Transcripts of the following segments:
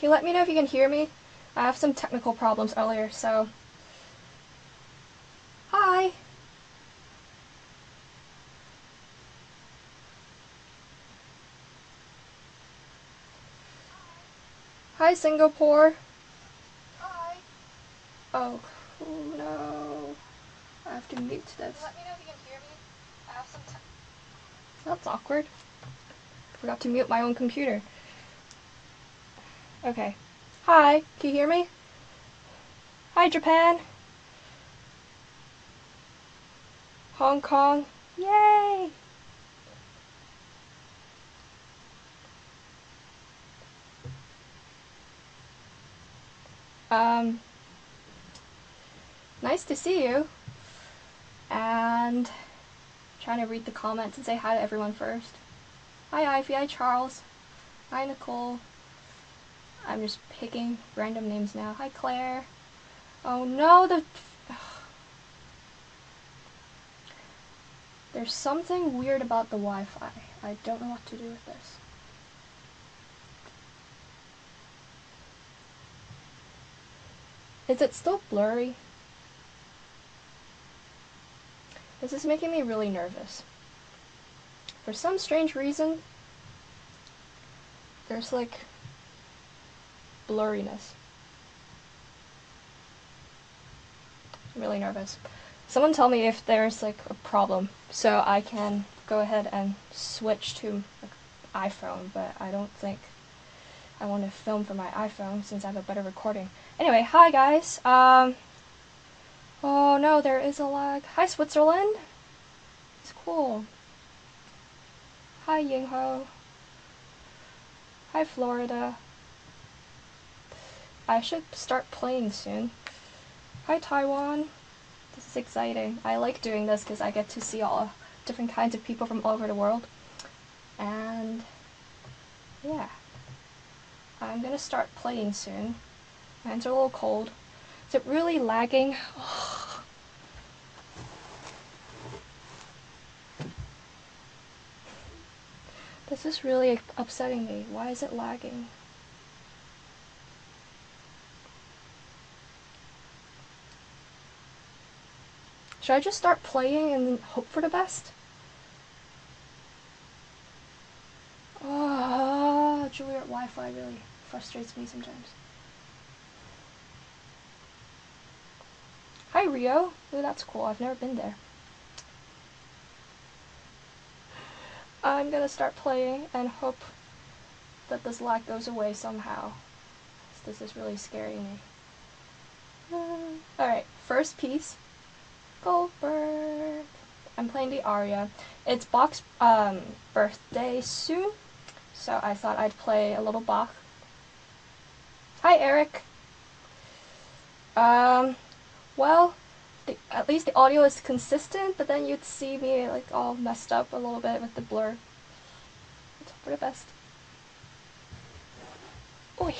Can you let me know if you can hear me? I have some technical problems earlier, so... Hi! Hi, Singapore! Hi! Oh, no. I have to mute this. Let me know if you can hear me. I have some That's awkward. Forgot to mute my own computer. Okay. Hi, can you hear me? Hi, Japan! Hong Kong. Yay! Nice to see you. And trying to read the comments and say hi to everyone first. Hi Ivy, hi Charles. Hi Nicole. I'm just picking random names now. Hi Claire. Oh no, there's something weird about the Wi-Fi. I don't know what to do with this. Is it still blurry? This is making me really nervous. For some strange reason, there's like blurriness. I'm really nervous. Someone tell me if there's like a problem so I can go ahead and switch to like, iPhone, but I don't think I want to film from my iPhone since I have a better recording. Anyway, hi guys. Oh no, there is a lag. Hi Switzerland. It's cool. Hi Yingho. Hi Florida. I should start playing soon. Hi Taiwan. This is exciting. I like doing this because I get to see all different kinds of people from all over the world. And yeah. I'm gonna start playing soon. My hands are a little cold. Is it really lagging? This is really upsetting me. Why is it lagging? Should I just start playing and hope for the best? Oh, Juliet Wi-Fi really frustrates me sometimes. Hi Rio. Ooh, that's cool. I've never been there. I'm gonna start playing and hope that this lag goes away somehow. This is really scaring me. Alright, first piece. Goldberg. I'm playing the Aria. It's Bach's birthday soon, so I thought I'd play a little Bach. Hi Eric. Well, at least the audio is consistent, but then you'd see me like all messed up a little bit with the blur. Let's hope for the best. Oi.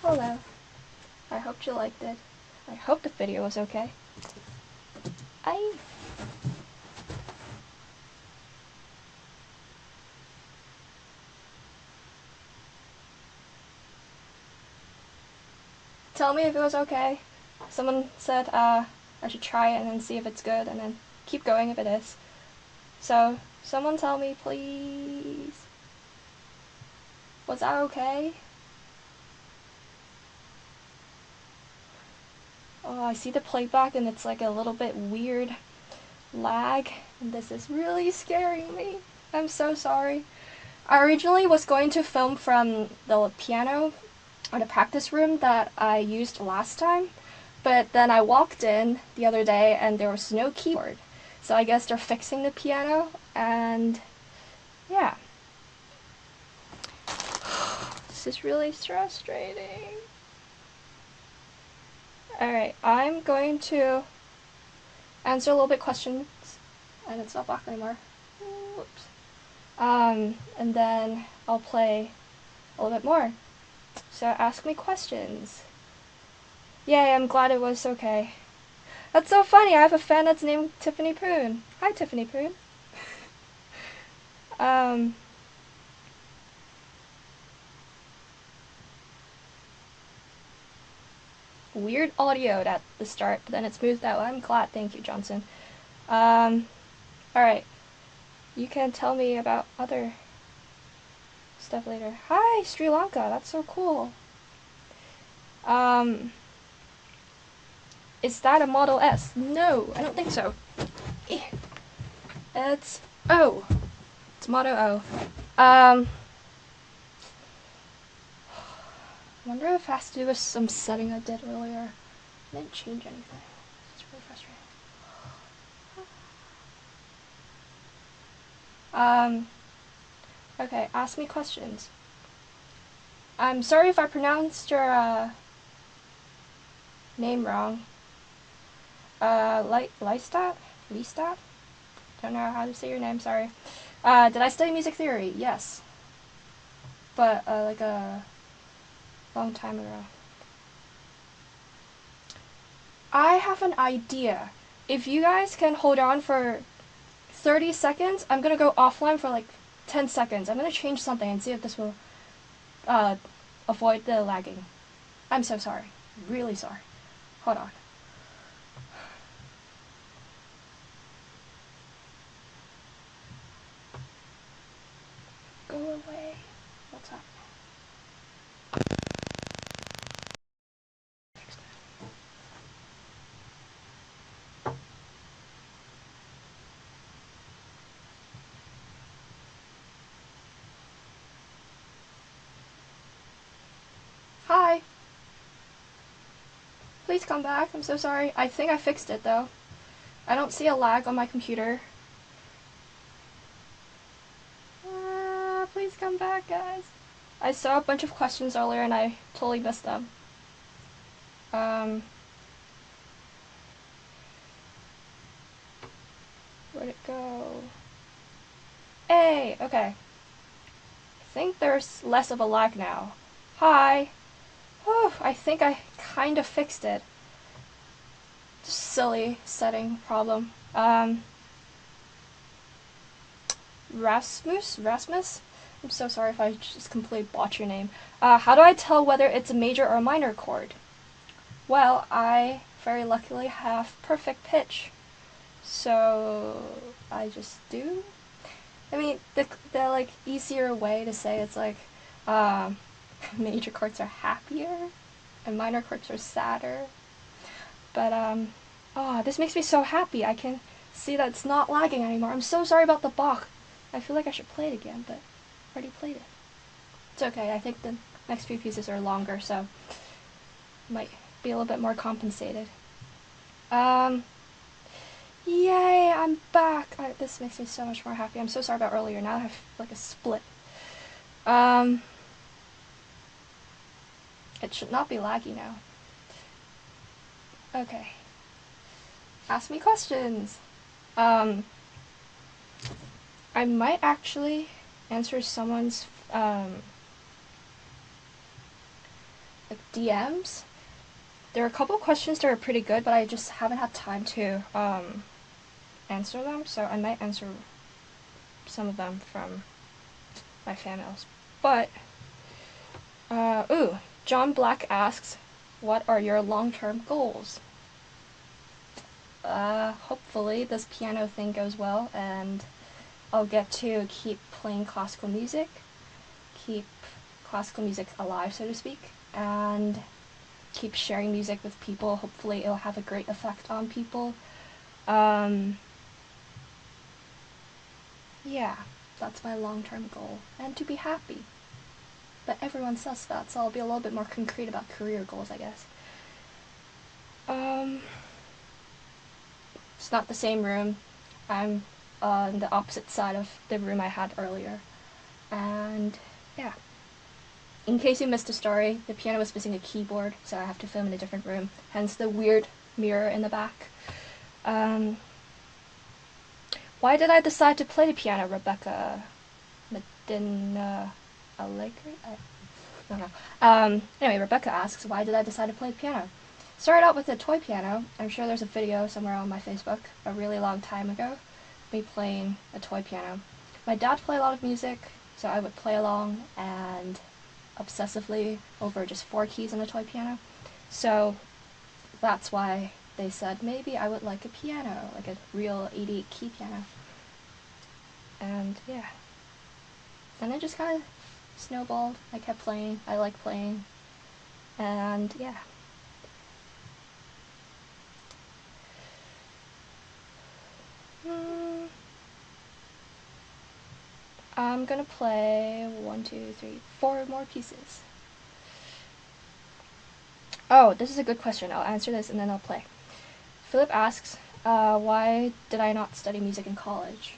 Hello. I hope you liked it. I hope the video was okay. Tell me if it was okay. Someone said I should try it and then see if it's good and then keep going if it is. So, someone tell me please. Was that okay? Oh, I see the playback and it's like a little bit weird lag, and this is really scaring me. I'm so sorry. I originally was going to film from the piano or the practice room that I used last time, but then I walked in the other day and there was no keyboard. So I guess they're fixing the piano, and yeah. This is really frustrating. Alright, I'm going to answer a little bit questions, and it's not Bach anymore. Whoops. And then I'll play a little bit more. So ask me questions. Yay, I'm glad it was okay. That's so funny, I have a fan that's named Tiffany Poon. Hi, Tiffany Poon. Weird audio at the start, but then it smoothed out. I'm glad, thank you, Johnson. Alright. You can tell me about other stuff later. Hi, Sri Lanka, that's so cool. Is that a Model S? No, I don't think so. It's O. It's Model O. I wonder if it has to do with some setting I did earlier. I didn't change anything. It's really frustrating. Okay, ask me questions. I'm sorry if I pronounced your name wrong. Liszt? Don't know how to say your name, sorry. Did I study music theory? Yes. But, like a long time ago. I have an idea. If you guys can hold on for 30 seconds, I'm gonna go offline for like 10 seconds. I'm gonna change something and see if this will avoid the lagging. I'm so sorry. Really sorry. Hold on. Go away. What's up? Hi. Please come back. I'm so sorry. I think I fixed it though. I don't see a lag on my computer. Please come back, guys. I saw a bunch of questions earlier and I totally missed them. Where'd it go? Hey, okay. I think there's less of a lag now. Hi. Oh, I think I kind of fixed it. Just silly setting problem. Rasmus? I'm so sorry if I just completely botched your name. How do I tell whether it's a major or a minor chord? Well, I very luckily have perfect pitch. So I just do. I mean, the like easier way to say it's like major chords are happier and minor chords are sadder. But oh, this makes me so happy. I can see that it's not lagging anymore. I'm so sorry about the Bach. I feel like I should play it again, but I already played it. It's okay. I think the next few pieces are longer, so might be a little bit more compensated. Yay, I'm back! This makes me so much more happy. I'm so sorry about earlier. Now I have like a split. It should not be laggy now. Okay. Ask me questions. I might actually answer someone's like DMs. There are a couple questions that are pretty good, but I just haven't had time to answer them, so I might answer some of them from my fan mails. But John Black asks, what are your long-term goals? Hopefully this piano thing goes well and I'll get to keep playing classical music, keep classical music alive, so to speak, and keep sharing music with people. Hopefully it'll have a great effect on people. Yeah, that's my long-term goal, and to be happy. But everyone says that, so I'll be a little bit more concrete about career goals, I guess. It's not the same room. I'm on the opposite side of the room I had earlier. And yeah. In case you missed the story, the piano was missing a keyboard, so I have to film in a different room. Hence the weird mirror in the back. Why did I decide to play the piano, Rebecca? Medina Allegri? I don't know. Anyway, Rebecca asks, why did I decide to play the piano? Started out with a toy piano. I'm sure there's a video somewhere on my Facebook a really long time ago, me playing a toy piano. My dad played a lot of music, so I would play along and obsessively over just 4 keys on a toy piano. So that's why they said maybe I would like a piano, like a real 88 key piano. And yeah. And it just kind of snowballed. I kept playing. I like playing. And yeah. I'm gonna play 1, 2, 3, 4 more pieces. Oh, this is a good question. I'll answer this and then I'll play. Philip asks, why did I not study music in college?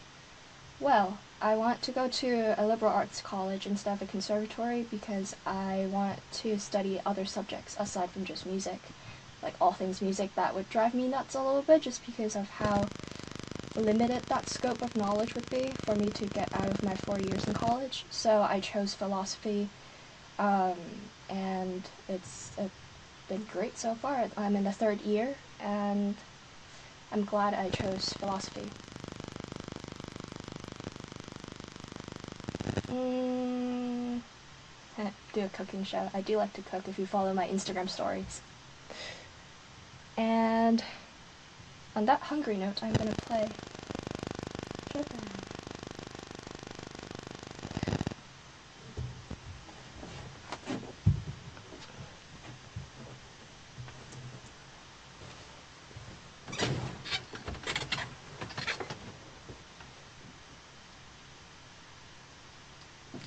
Well, I want to go to a liberal arts college instead of a conservatory because I want to study other subjects aside from just music. Like all things music, that would drive me nuts a little bit just because of how limited that scope of knowledge would be for me to get out of my 4 years in college. So I chose philosophy, and it's been great so far. I'm in the 3rd year, and I'm glad I chose philosophy. Do a cooking show. I do like to cook if you follow my Instagram stories. And on that hungry note, I'm gonna play Chopin.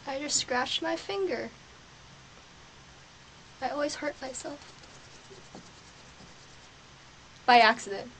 I just scratched my finger. I always hurt myself. By accident.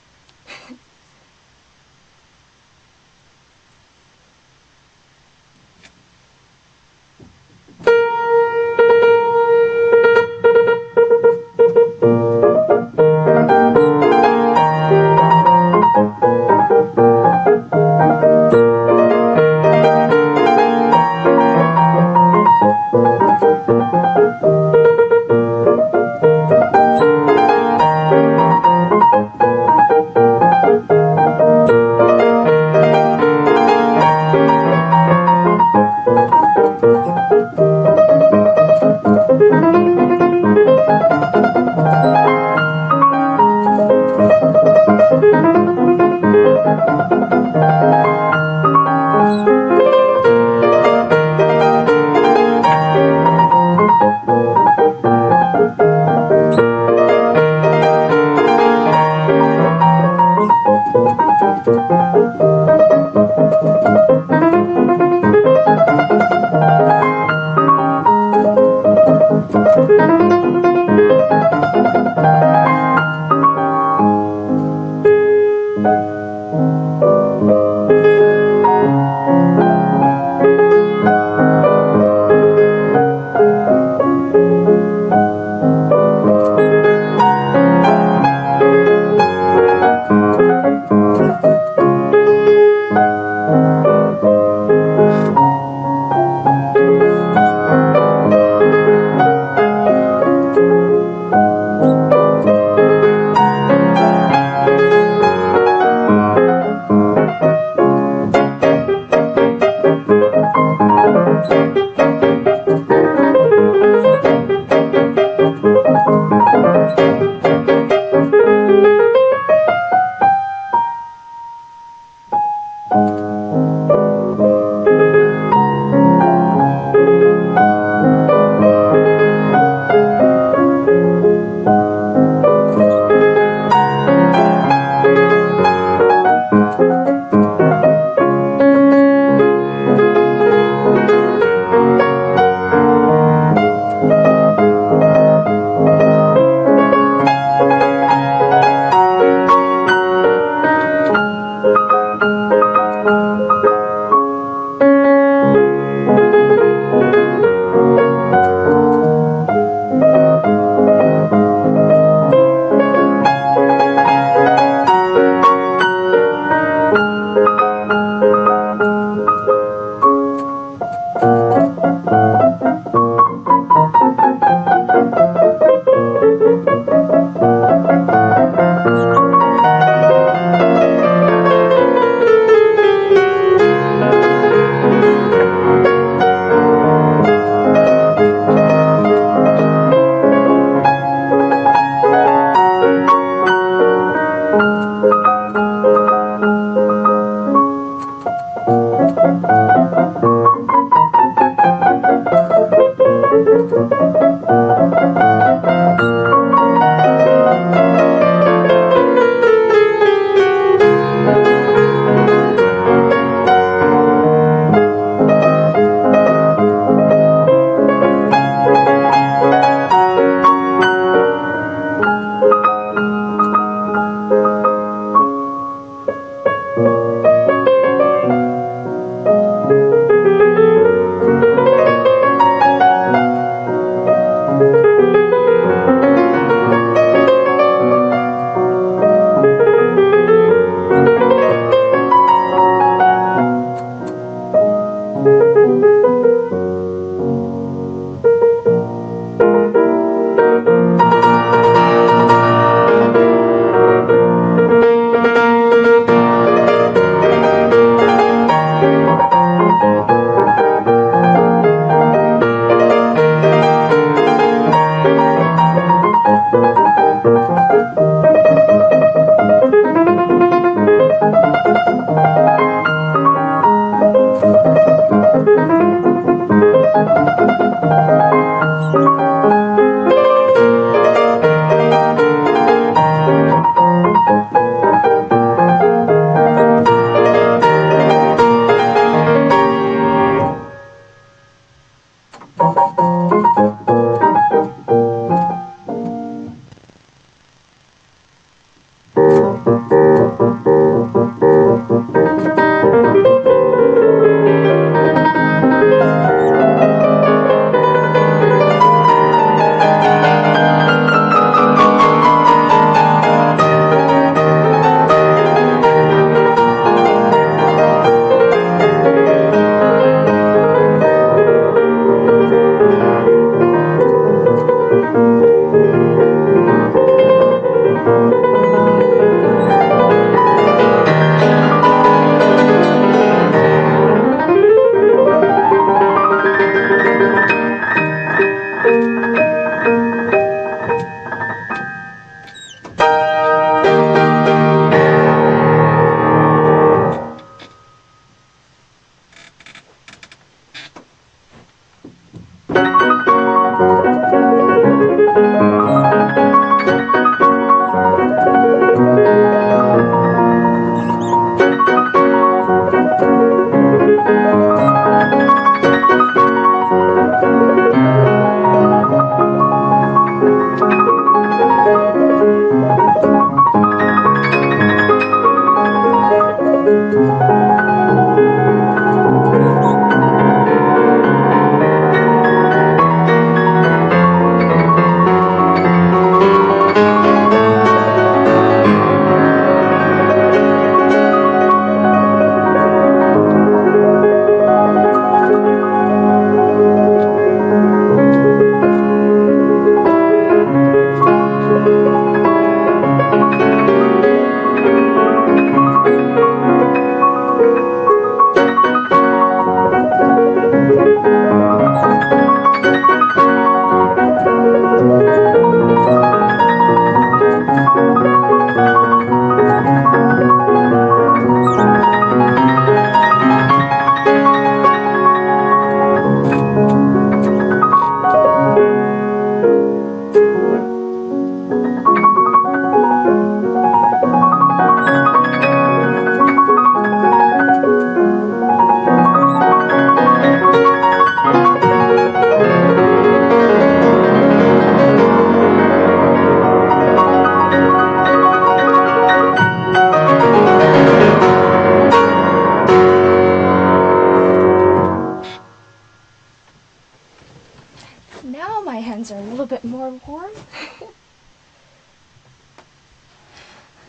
bit more warm.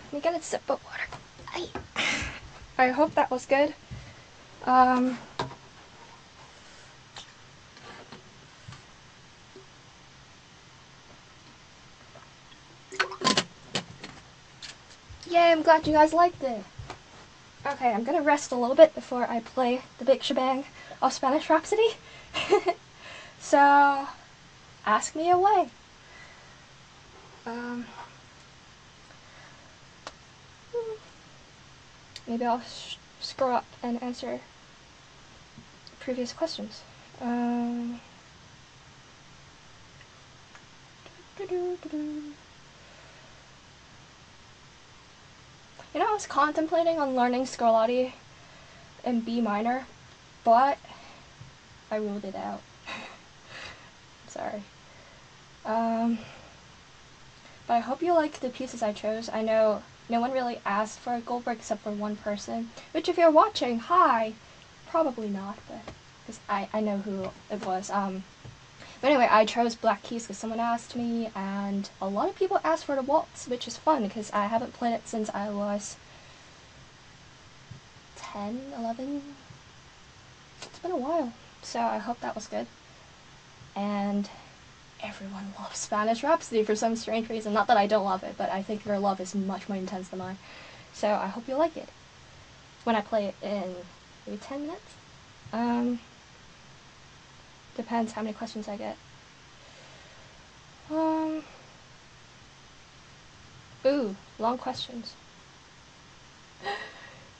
Let me get a sip of water. I hope that was good. Yay, I'm glad you guys liked it. Okay, I'm gonna rest a little bit before I play the big shebang of Spanish Rhapsody. So, ask me away. Maybe I'll scroll up and answer previous questions. You know, I was contemplating on learning Scarlatti in B minor, but I ruled it out. Sorry. But I hope you like the pieces I chose. I know no one really asked for a Goldberg except for one person, which if you're watching, hi! Probably not, but because I know who it was. But anyway, I chose Black Keys because someone asked me, and a lot of people asked for the waltz, which is fun because I haven't played it since I was 10, 11. It's been a while, so I hope that was good. And everyone loves Spanish Rhapsody for some strange reason. Not that I don't love it, but I think their love is much more intense than mine. So I hope you like it when I play it in maybe 10 minutes. Depends how many questions I get. Ooh, long questions.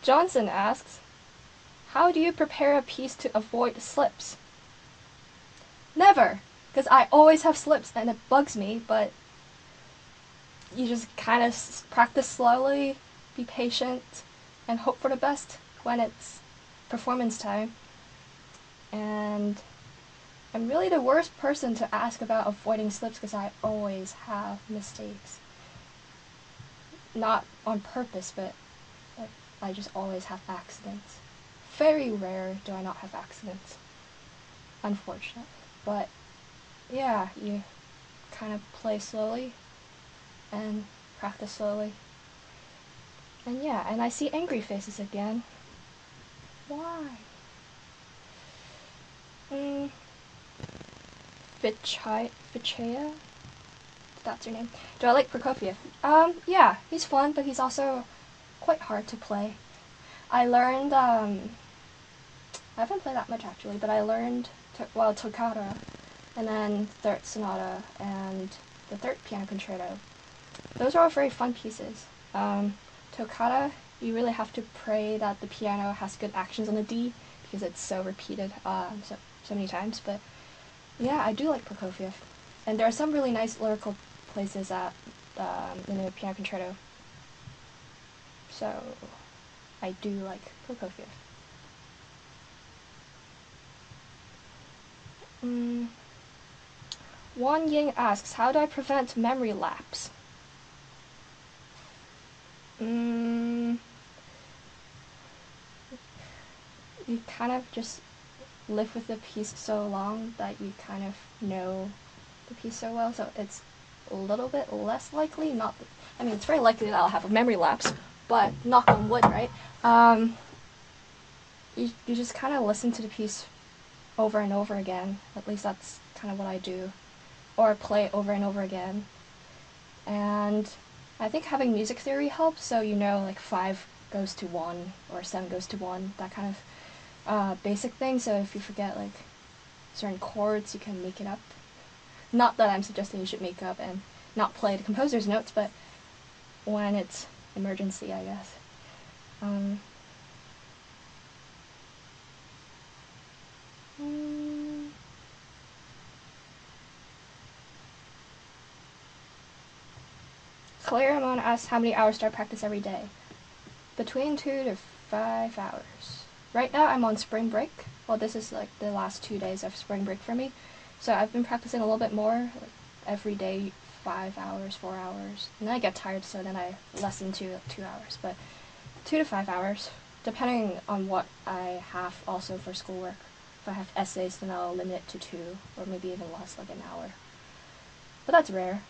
Johnson asks, how do you prepare a piece to avoid slips? Never! Because I always have slips and it bugs me, but you just kind of practice slowly, be patient, and hope for the best when it's performance time. And I'm really the worst person to ask about avoiding slips because I always have mistakes. Not on purpose, but I just always have accidents. Very rare do I not have accidents, unfortunately. But yeah, you kind of play slowly and practice slowly. And yeah, and I see angry faces again. Why? Vichaya? That's her name. Do I like Prokofiev? Yeah, he's fun, but he's also quite hard to play. I learned, I haven't played that much actually, but I learned, Toccata, and then Third Sonata, and the Third Piano Concerto. Those are all very fun pieces. Toccata, you really have to pray that the piano has good actions on the D, because it's so repeated so many times, but yeah, I do like Prokofiev. And there are some really nice lyrical places at in the Piano Concerto. So, I do like Prokofiev. Wan Ying asks, how do I prevent memory lapse? You kind of just live with the piece so long that you kind of know the piece so well, so it's a little bit less likely, I mean, it's very likely that I'll have a memory lapse, but knock on wood, right? You just kind of listen to the piece over and over again. At least that's kind of what I do. Or play it over and over again. And I think having music theory helps, so you know, like 5 goes to 1, or 7 goes to 1, that kind of basic thing, so if you forget, like, certain chords, you can make it up. Not that I'm suggesting you should make up and not play the composer's notes, but when it's emergency, I guess. Claire Ramon asks, how many hours do I practice every day? Between 2 to 5 hours. Right now I'm on spring break. Well, this is like the last 2 days of spring break for me. So I've been practicing a little bit more, like every day, 5 hours, 4 hours. And then I get tired, so then I lessen to 2 hours. But 2 to 5 hours, depending on what I have also for schoolwork. If I have essays, then I'll limit it to 2, or maybe even less, like an hour. but that's rare.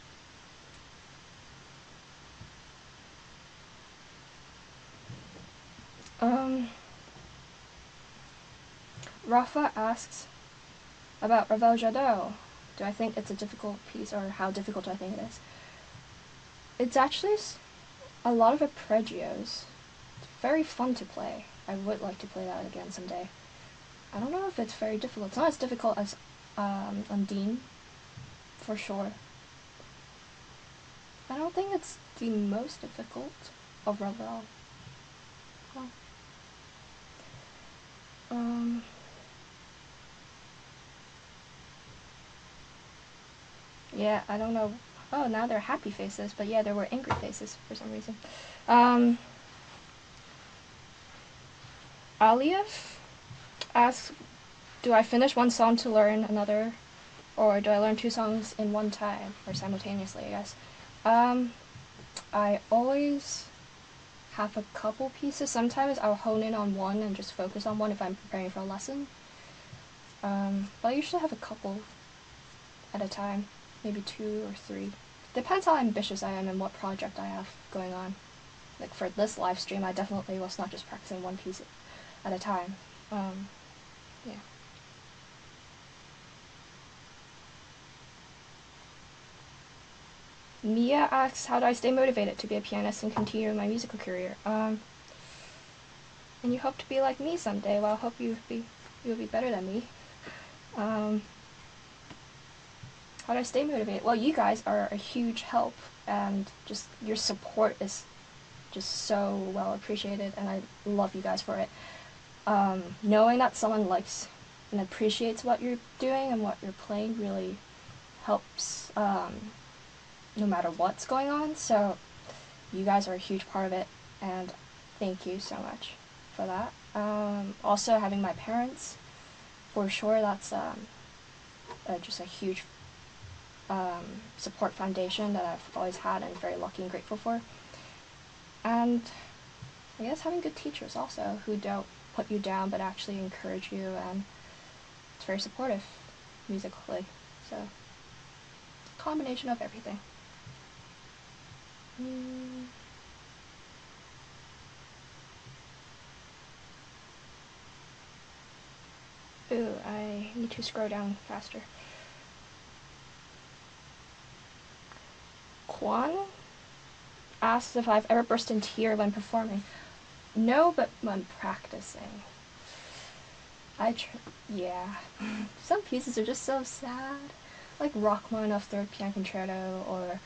Rafa asks about Ravel Jadot. Do I think it's a difficult piece, or how difficult do I think it is? It's actually a lot of arpeggios. It's very fun to play. I would like to play that again someday. I don't know if it's very difficult. It's not as difficult as Undine, for sure. I don't think it's the most difficult of Ravel. Huh. Yeah, I don't know. Oh, now they're happy faces, but yeah, there were angry faces for some reason. Aliev asks, do I finish one song to learn another, or do I learn 2 songs in one time, or simultaneously, I guess? I always have a couple pieces. Sometimes I'll hone in on one and just focus on one if I'm preparing for a lesson. But I usually have a couple at a time, maybe 2 or 3. Depends how ambitious I am and what project I have going on. Like for this live stream, I definitely was not just practicing one piece at a time. Yeah. Mia asks, how do I stay motivated to be a pianist and continue my musical career? And you hope to be like me someday. Well, I hope you'll be better than me. How do I stay motivated? Well, you guys are a huge help, and just your support is just so well appreciated, and I love you guys for it. Knowing that someone likes and appreciates what you're doing and what you're playing really helps, no matter what's going on, so you guys are a huge part of it, and thank you so much for that. Also, having my parents, for sure, that's just a huge support foundation that I've always had and very lucky and grateful for. And I guess having good teachers also, who don't put you down but actually encourage you, and it's very supportive musically, so combination of everything. Ooh, I need to scroll down faster. Kwan asks if I've ever burst in tears when performing. No, but when practicing. Yeah. Some pieces are just so sad. Like Rachmaninoff Third Piano Concerto, or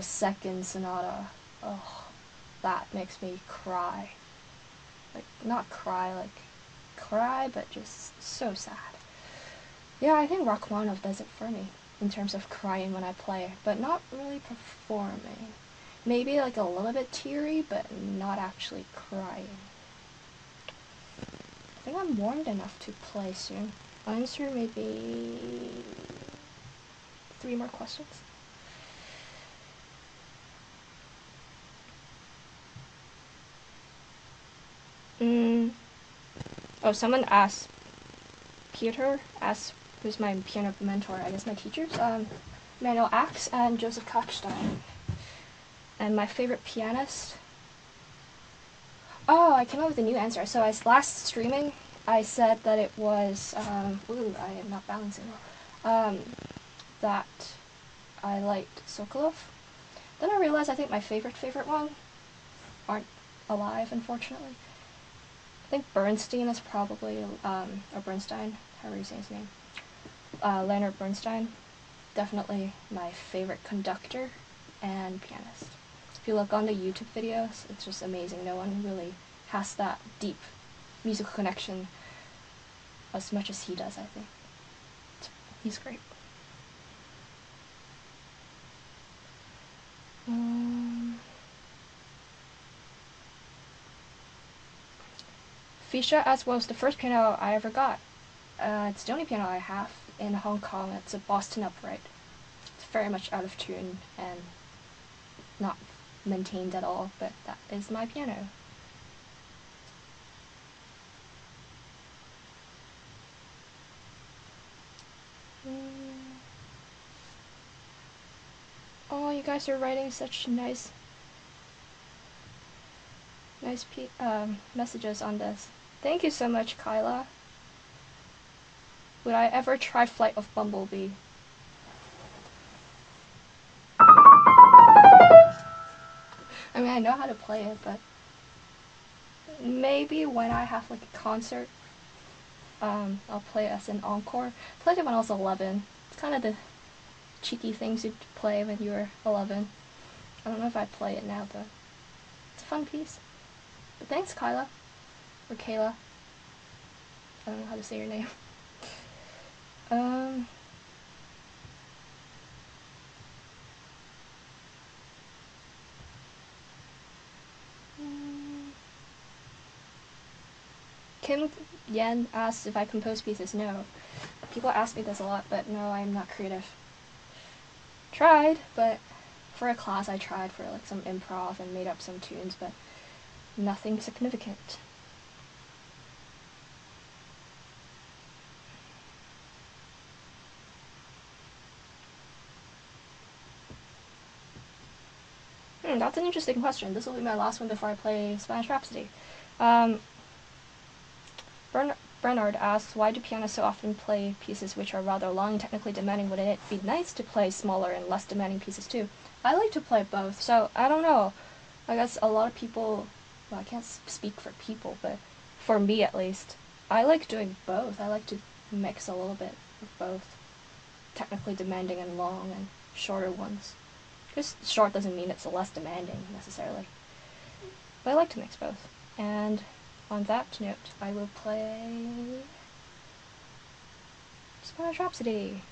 Second Sonata. Oh, that makes me cry. Like, not cry, like, cry, but just so sad. Yeah, I think Rachmaninoff does it for me, in terms of crying when I play, but not really performing. Maybe like a little bit teary, but not actually crying. I think I'm warmed enough to play soon. I'll answer maybe 3 more questions. Oh, someone asked, Peter asked who's my piano mentor, I guess my teachers, Manuel Axe and Joseph Kochstein. And my favorite pianist? Oh, I came up with a new answer. So last streaming, I said that it was, ooh, I am not balancing well, that I liked Sokolov. Then I realized I think my favorite one aren't alive, unfortunately. I think Bernstein is probably, or Bernstein, however you say his name. Leonard Bernstein, definitely my favorite conductor and pianist. If you look on the YouTube videos, it's just amazing. No one really has that deep musical connection as much as he does, I think. He's great. Fisha asks, what was the first piano I ever got? It's the only piano I have in Hong Kong. It's a Boston upright. It's very much out of tune and not maintained at all, but that is my piano. you guys are writing such nice messages on this. Thank you so much, Kyla. Would I ever try Flight of Bumblebee? I mean, I know how to play it, but maybe when I have like a concert, I'll play it as an encore. I played it when I was 11. It's kind of the cheeky things you'd play when you were 11. I don't know if I'd play it now, though. It's a fun piece. But thanks, Kyla. Or Kayla. I don't know how to say your name. Kim Yen asks if I compose pieces. No. People ask me this a lot, but no, I'm not creative. Tried, but for a class I tried for like some improv and made up some tunes, but nothing significant. That's an interesting question. This will be my last one before I play Spanish Rhapsody. Bernard asks, why do pianists so often play pieces which are rather long and technically demanding? Wouldn't it be nice to play smaller and less demanding pieces too? I like to play both, so I don't know. I guess a lot of people, well, I can't speak for people, but for me at least, I like doing both. I like to mix a little bit of both. Technically demanding and long and shorter ones. Just short doesn't mean it's less demanding, necessarily. But I like to mix both. And on that note, I will play Spanish Rhapsody.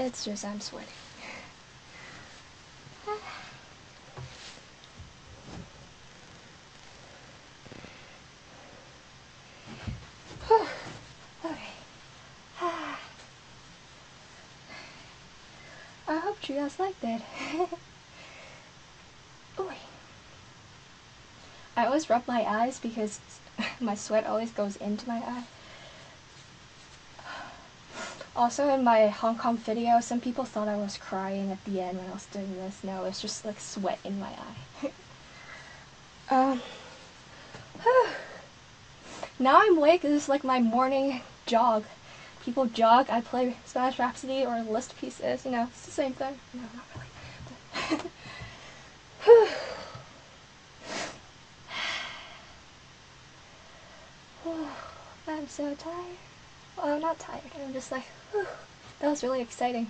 It's just I'm sweating. Okay. I hope you guys liked it. Ooh. I always rub my eyes because my sweat always goes into my eye. Also, in my Hong Kong video, some people thought I was crying at the end when I was doing this. No, it's just like sweat in my eye. Now I'm awake. This is like my morning jog. People jog, I play Spanish Rhapsody or Liszt pieces, you know, it's the same thing. No, not really. I'm so tired. Well, I'm not tired, I'm just like, whew, that was really exciting.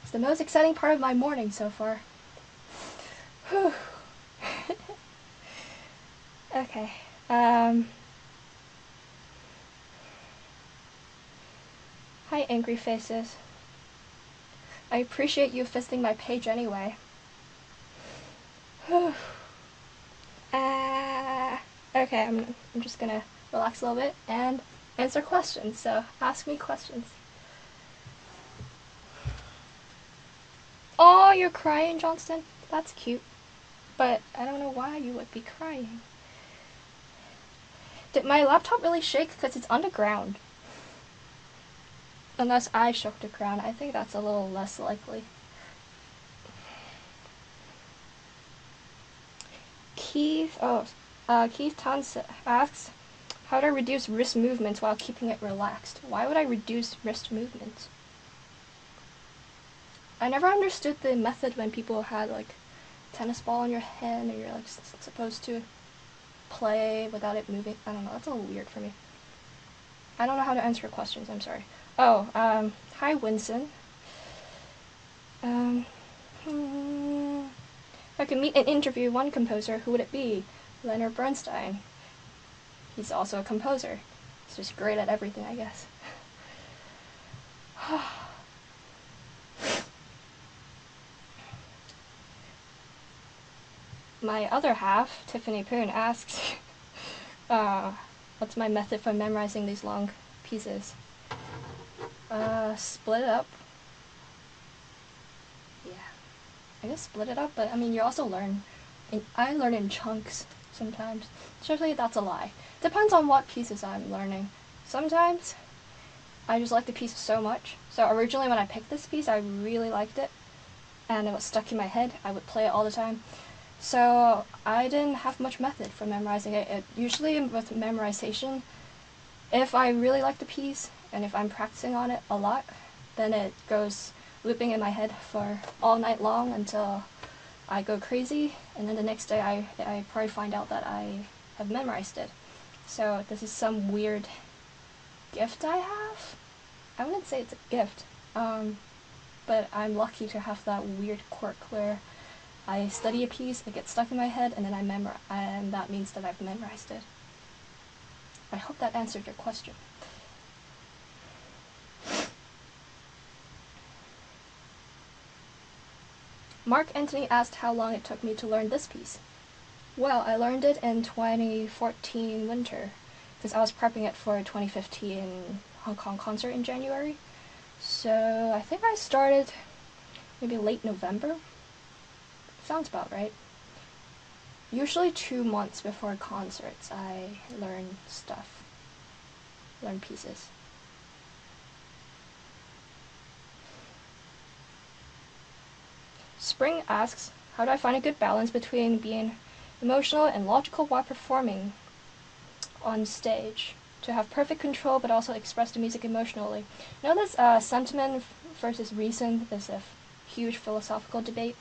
It's the most exciting part of my morning so far. Whew. Okay, hi Angry Faces. I appreciate you visiting my page anyway. Whew. Okay, I'm just gonna relax a little bit and answer questions, so ask me questions. Oh, you're crying, Johnston? That's cute. But I don't know why you would be crying. Did my laptop really shake? Because it's underground. Unless I shook the ground, I think that's a little less likely. Keith Townsend asks, how do I reduce wrist movements while keeping it relaxed? Why would I reduce wrist movements? I never understood the method when people had like tennis ball in your hand and you're like supposed to play without it moving. I don't know, that's a little weird for me. I don't know how to answer your questions, I'm sorry. Oh, hi Winston. If I could meet and interview one composer, who would it be? Leonard Bernstein. He's also a composer. He's just great at everything, I guess. My other half, Tiffany Poon, asks, what's my method for memorizing these long pieces? Split it up. Yeah. I guess split it up, but I mean, you also learn. I learn in chunks sometimes. Especially that's a lie. Depends on what pieces I'm learning. Sometimes I just like the piece so much. So originally when I picked this piece, I really liked it. And it was stuck in my head. I would play it all the time. So I didn't have much method for memorizing it. Usually with memorization, if I really like the piece, and if I'm practicing on it a lot, then it goes looping in my head for all night long until I go crazy, and then the next day I probably find out that I have memorized it. So this is some weird gift I have. I wouldn't say it's a gift, but I'm lucky to have that weird quirk where I study a piece, it gets stuck in my head, and then I memorize, and that means that I've memorized it. I hope that answered your question. Mark Anthony asked how long it took me to learn this piece. Well, I learned it in 2014 winter, because I was prepping it for a 2015 Hong Kong concert in January. So I think I started maybe late November. Sounds about right. Usually 2 months before concerts, I learn stuff. Learn pieces. Spring asks, how do I find a good balance between being emotional and logical while performing on stage? To have perfect control but also express the music emotionally. You know this sentiment versus reason is a huge philosophical debate.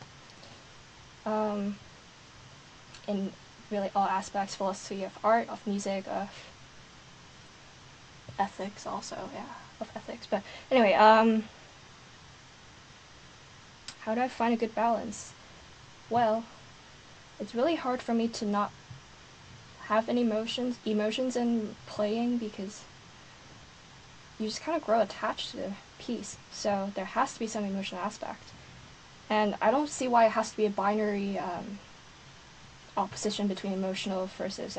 In really all aspects, philosophy of art, of music, of ethics also, yeah, of ethics. But anyway, how do I find a good balance? Well, it's really hard for me to not have any emotions in playing because you just kind of grow attached to the piece, so there has to be some emotional aspect. And I don't see why it has to be a binary opposition between emotional versus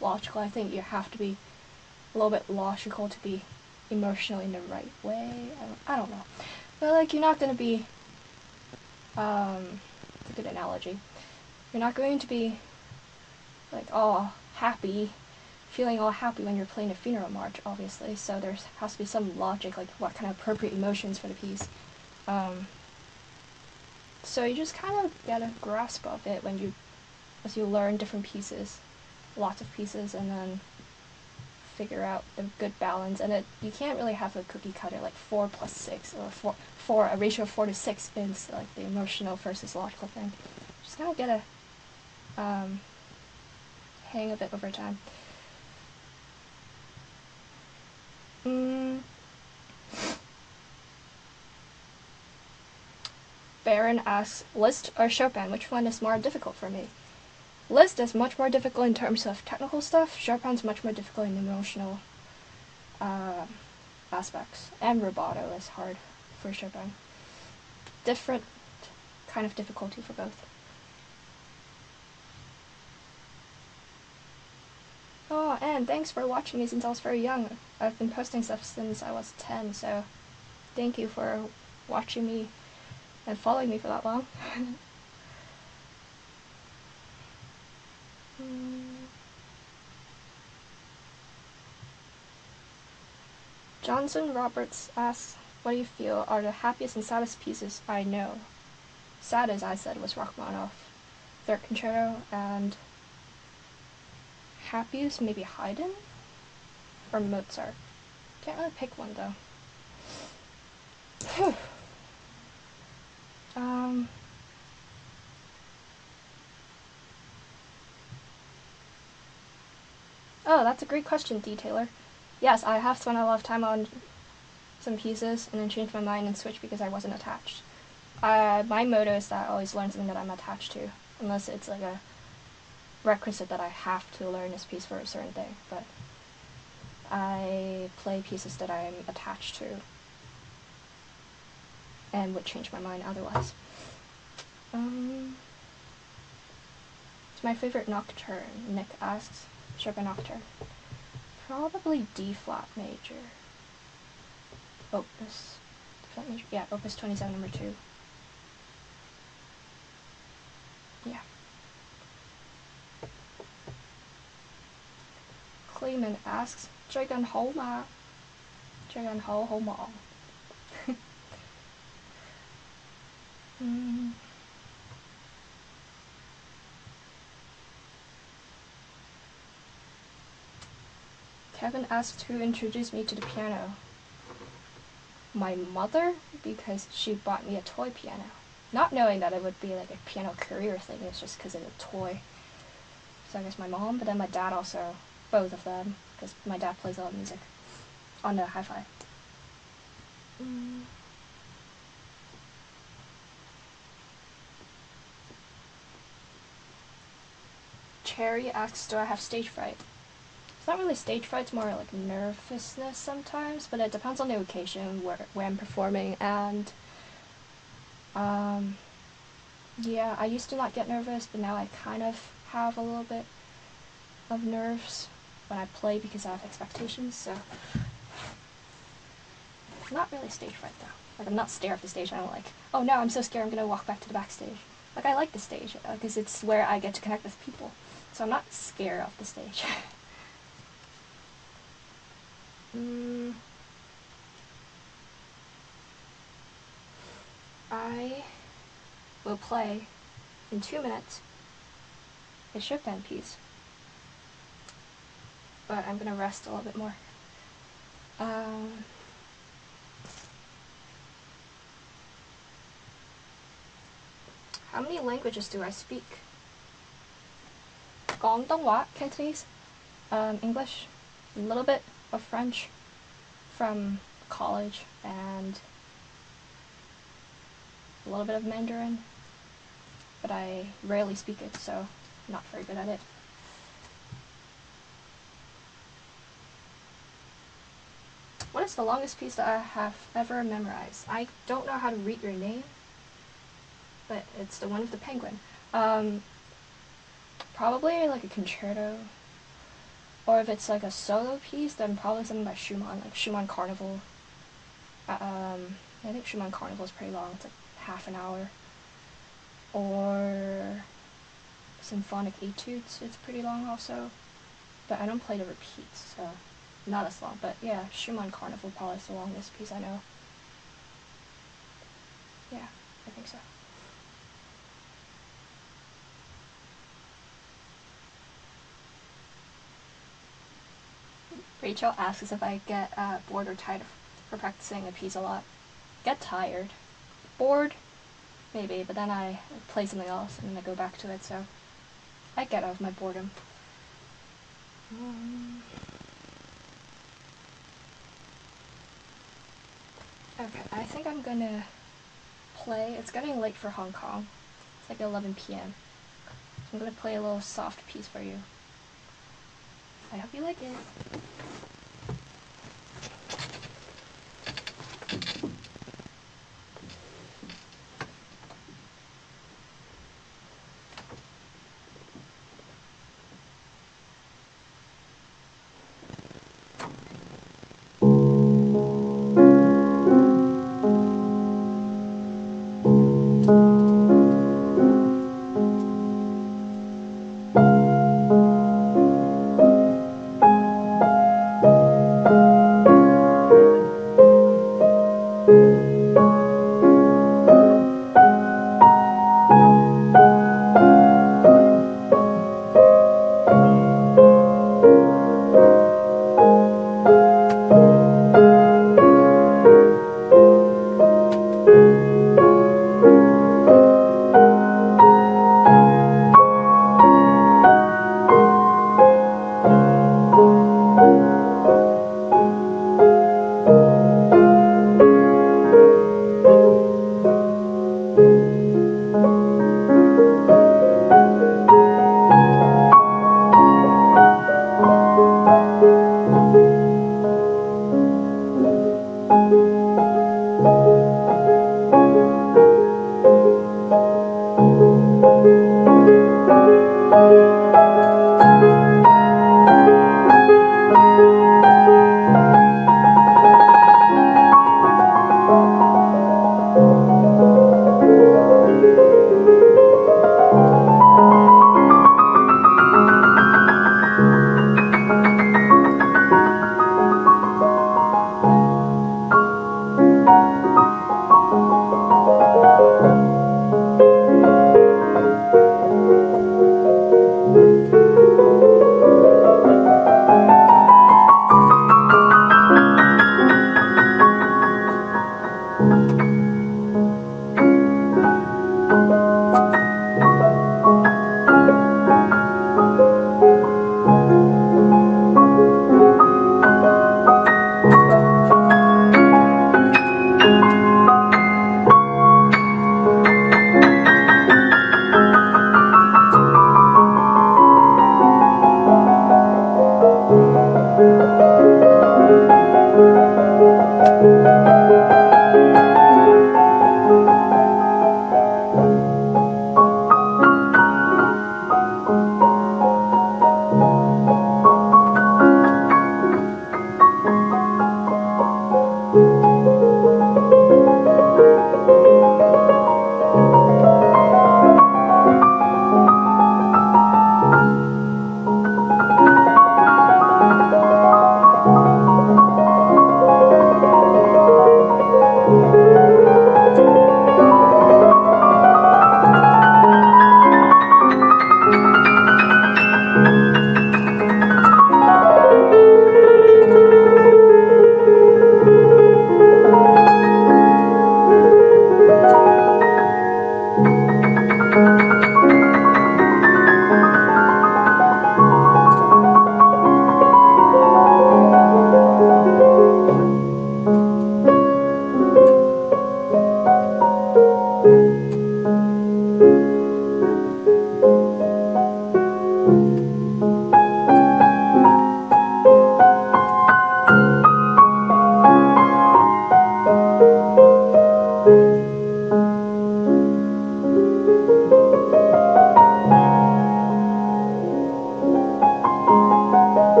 logical. I think you have to be a little bit logical to be emotional in the right way. I don't know. But like, you're not going to be, it's a good analogy. You're not going to be like all happy, feeling all happy when you're playing a funeral march, obviously. So there has to be some logic, like what kind of appropriate emotions for the piece. So you just kind of get a grasp of it as you learn different pieces, lots of pieces, and then figure out the good balance. And you can't really have a cookie cutter like 4 plus 6 or a ratio of 4 to 6 is like the emotional versus logical thing. Just kind of get a hang of it over time. Baron asks, Liszt or Chopin, which one is more difficult for me? Liszt is much more difficult in terms of technical stuff. Chopin's much more difficult in emotional aspects. And rubato is hard for Chopin. Different kind of difficulty for both. Oh, and thanks for watching me since I was very young. I've been posting stuff since I was 10, so thank you for watching me and following me for that long. Johnson Roberts asks, what do you feel are the happiest and saddest pieces I know? Sad, as I said, was Rachmaninoff, Third Concerto, and happiest maybe Haydn or Mozart. Can't really pick one though. Whew. Oh, that's a great question, Detailer. Yes, I have spent a lot of time on some pieces and then changed my mind and switched because I wasn't attached. My motto is that I always learn something that I'm attached to, unless it's like a requisite that I have to learn this piece for a certain thing, but I play pieces that I'm attached to and would change my mind otherwise. It's my favorite nocturne, Nick asks. Chopin nocturne. Probably D flat major. Opus. D flat major? Yeah, Opus 27, number 2. Yeah. Clayman asks, chơi gần hấu mà. Chơi gần hấu hấu mỏ. Kevin asked who introduced me to the piano. My mother, because she bought me a toy piano. Not knowing that it would be like a piano career thing, it's just because it's a toy. So I guess my mom, but then my dad also, both of them, because my dad plays a lot of music on the hi-fi. Cherry asks, do I have stage fright? It's not really stage fright, it's more like nervousness sometimes, but it depends on the occasion where I'm performing, and yeah, I used to not get nervous, but now I kind of have a little bit of nerves when I play because I have expectations, so not really stage fright though. Like, I'm not scared of the stage, I'm like, oh no, I'm so scared I'm gonna walk back to the backstage. Like, I like the stage, because it's where I get to connect with people, so I'm not scared of the stage. I will play in 2 minutes a Chopin piece, but I'm gonna rest a little bit more. How many languages do I speak?廣東話, Cantonese, English, a little bit of French from college, and a little bit of Mandarin, but I rarely speak it, so I'm not very good at it. What is the longest piece that I have ever memorized? I don't know how to read your name, but it's the one with the penguin. Probably like a concerto. Or if it's like a solo piece, then probably something by Schumann, like Schumann Carnival. I think Schumann Carnival is pretty long. It's like half an hour. Or Symphonic Etudes, it's pretty long also. But I don't play the repeats, so not as long. But yeah, Schumann Carnival probably is the longest piece I know. Yeah, I think so. Rachel asks if I get bored or tired for practicing a piece a lot. Get tired. Bored? Maybe, but then I play something else and then I go back to it, so I get out of my boredom. Okay, I think I'm gonna play. It's getting late for Hong Kong. It's like 11 p.m. So I'm gonna play a little soft piece for you. I hope you like it.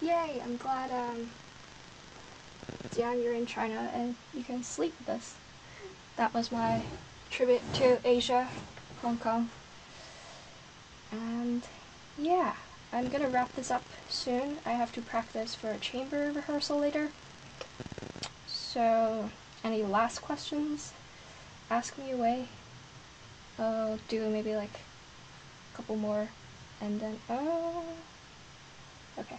Yay! I'm glad Diane, you're in China and you can sleep with us. That was my tribute to Asia, Hong Kong. And yeah, I'm gonna wrap this up soon. I have to practice for a chamber rehearsal later. So, any last questions? Ask me away. I'll do maybe like a couple more and then, oh, okay.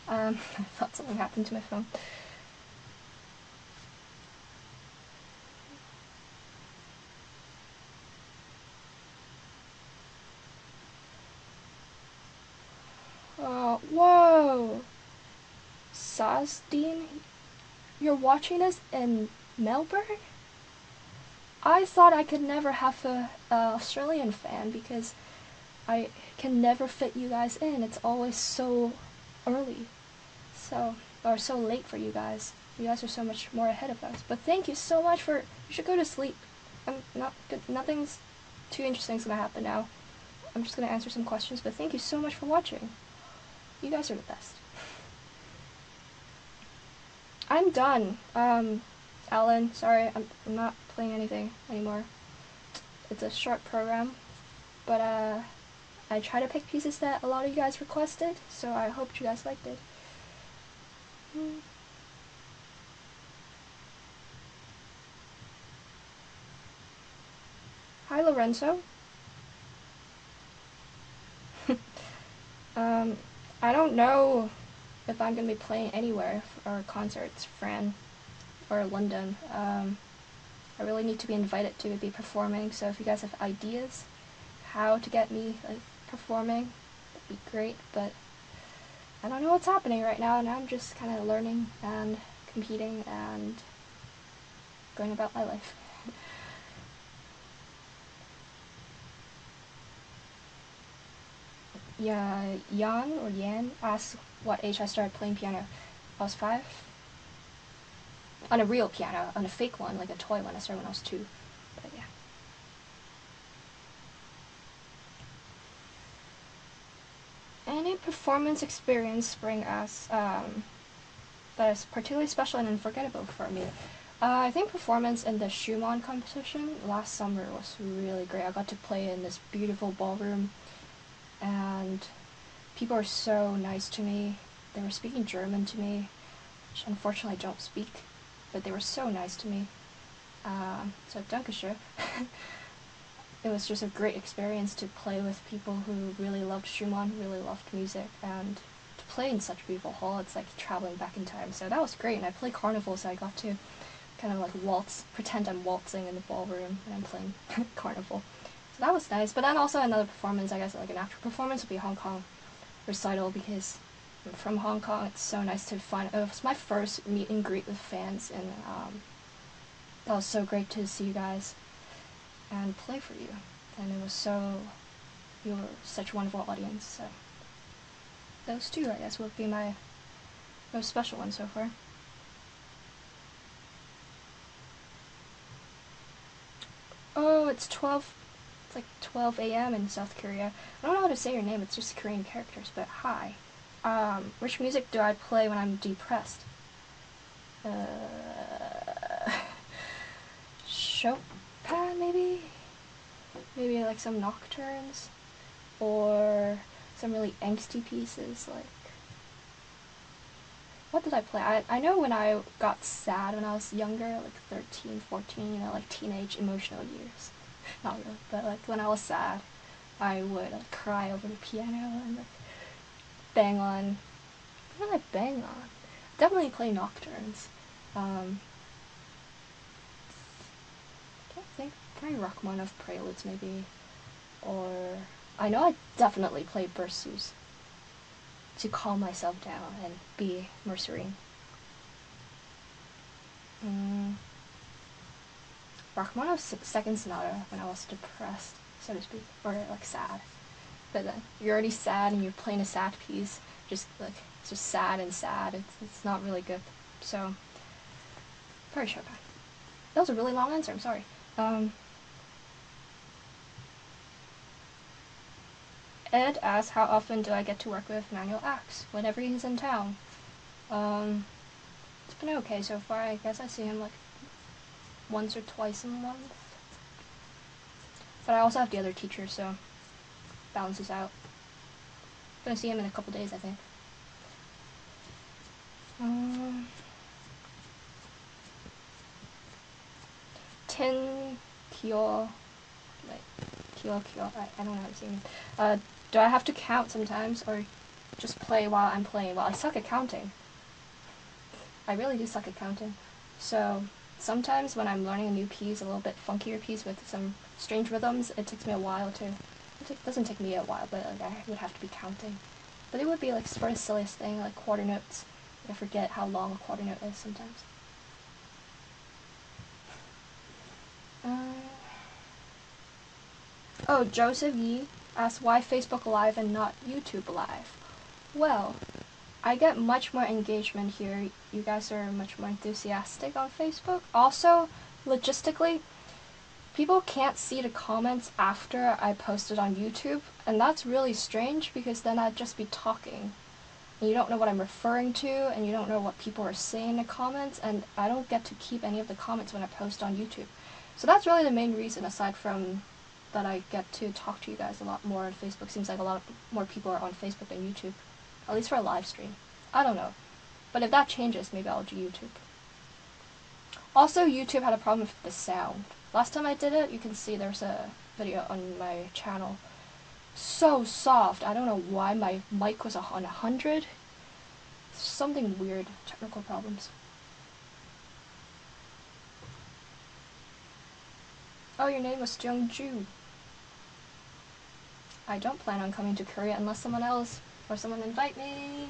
I thought something happened to my phone. Whoa! Sasdeen, you're watching us in Melbourne? I thought I could never have a Australian fan because I can never fit you guys in. It's always so early. Or so late for you guys. You guys are so much more ahead of us. But thank you so much for, you should go to sleep. I'm not good, nothing's too interesting is gonna happen now. I'm just gonna answer some questions, but thank you so much for watching. You guys are the best. I'm done. Alan, sorry, I'm not playing anything anymore. It's a short program, but I try to pick pieces that a lot of you guys requested, so I hope you guys liked it. Hi, Lorenzo. I don't know if I'm gonna be playing anywhere for concerts, Fran, or London. I really need to be invited to be performing, so if you guys have ideas how to get me like performing, that'd be great, but I don't know what's happening right now, and I'm just kind of learning and competing and going about my life. Yeah, Yan asked what age I started playing piano. I was 5. On a real piano, on a fake one, like a toy one, I started when I was 2. But yeah. Any performance experience bring us that is particularly special and unforgettable for me? I think performance in the Schumann competition last summer was really great. I got to play in this beautiful ballroom, and people were so nice to me. They were speaking German to me, which unfortunately I don't speak, but they were so nice to me. So Dankeschön. It was just a great experience to play with people who really loved Schumann, really loved music, and to play in such a beautiful hall, it's like traveling back in time. So that was great, and I played carnival, so I got to kind of like waltz, pretend I'm waltzing in the ballroom when I'm playing carnival. So that was nice. But then also another performance, I guess like an actual performance, would be Hong Kong recital, because I'm from Hong Kong. It's so nice to find, it was my first meet and greet with fans, and that was so great to see you guys and play for you. And it was so, you were such a wonderful audience, so those two, I guess, would be my most special ones so far. Oh, it's like 12 a.m. in South Korea. I don't know how to say your name, it's just Korean characters, but hi. Which music do I play when I'm depressed? Chopin, maybe? Maybe like some nocturnes, or some really angsty pieces, like, what did I play? I know when I got sad when I was younger, like 13, 14, you know, like teenage emotional years. Not really, but like when I was sad, I would like cry over the piano and like bang on, what did I bang on? Definitely play nocturnes. Can't think, probably Rachmaninoff preludes maybe, or I know I definitely play Berceuse to calm myself down and be more serene. Rachmaninoff's second sonata when I was depressed, so to speak, or like sad. But then you're already sad and you're playing a sad piece, just like it's just sad and sad. It's not really good. So probably Chopin. That was a really long answer. I'm sorry. Ed asks, how often do I get to work with Manuel Axe? Whenever he's in town. It's been okay so far. I guess I see him like once or twice a month. But I also have the other teacher, so balances out. Gonna see him in a couple days, I think. Tin Kyo, like Kyo. I don't know how to say it. Do I have to count sometimes, or just play while I'm playing? Well, I suck at counting. I really do suck at counting. So sometimes when I'm learning a new piece, a little bit funkier piece with some strange rhythms, it takes me a while to. It doesn't take me a while, but like, I would have to be counting. But it would be like sort of silliest thing, like quarter notes. I forget how long a quarter note is sometimes. Oh, Joseph Yee asked why Facebook Live and not YouTube Live. Well, I get much more engagement here. You guys are much more enthusiastic on Facebook. Also, logistically, people can't see the comments after I post it on YouTube, and that's really strange because then I'd just be talking. And you don't know what I'm referring to, and you don't know what people are saying in the comments, and I don't get to keep any of the comments when I post on YouTube. So that's really the main reason, aside from that I get to talk to you guys a lot more on Facebook. Seems like a lot more people are on Facebook than YouTube, at least for a live stream. I don't know, but if that changes, maybe I'll do YouTube. Also, YouTube had a problem with the sound. Last time I did it, you can see there's a video on my channel. So soft. I don't know why my mic was on 100. Something weird. Technical problems. Oh, your name was Jungju. I don't plan on coming to Korea unless someone else or someone invite me.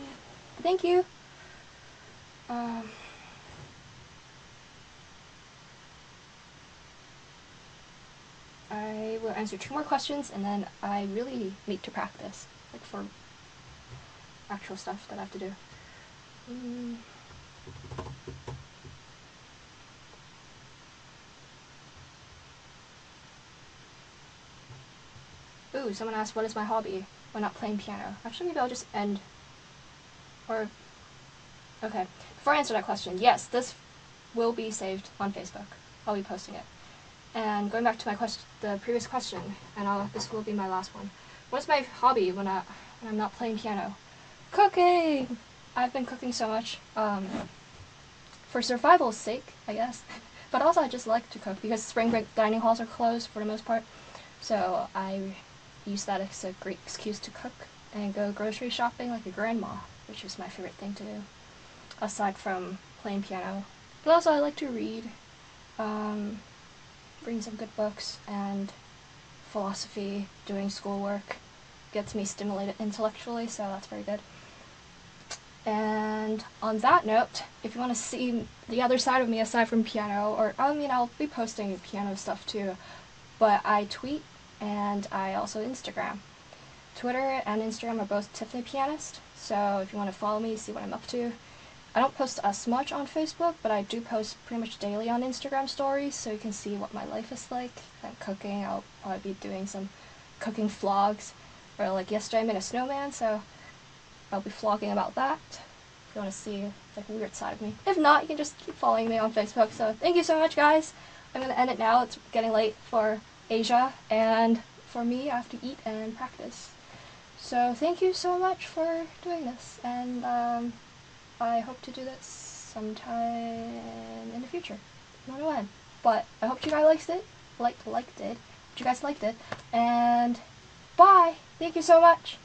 Thank you. I will answer 2 more questions and then I really need to practice, like for actual stuff that I have to do. Ooh, someone asked what is my hobby when not playing piano. Actually, maybe I'll just end. Or, okay. Before I answer that question, yes, this will be saved on Facebook. I'll be posting it. And going back to my the previous question, and this will be my last one. What's my hobby when I'm not playing piano? Cooking! I've been cooking so much, for survival's sake, I guess. But also I just like to cook because spring break dining halls are closed for the most part. So I use that as a great excuse to cook and go grocery shopping like a grandma, which is my favorite thing to do, aside from playing piano. But also I like to read, reading some good books, and philosophy, doing schoolwork gets me stimulated intellectually, so that's very good. And on that note, if you want to see the other side of me aside from piano, or I mean I'll be posting piano stuff too, but I tweet and I also Instagram. Twitter and Instagram are both Tiffany Pianist, so if you want to follow me, see what I'm up to. I don't post as much on Facebook, but I do post pretty much daily on Instagram stories, so you can see what my life is like. I'm cooking, I'll probably be doing some cooking vlogs, or like yesterday I made a snowman, so I'll be vlogging about that, if you want to see like a weird side of me. If not, you can just keep following me on Facebook, so thank you so much guys! I'm going to end it now, it's getting late for Asia, and for me I have to eat and practice. So thank you so much for doing this, and I hope to do this sometime in the future. I don't know when, but I hope you guys liked it. You guys liked it, and bye! Thank you so much!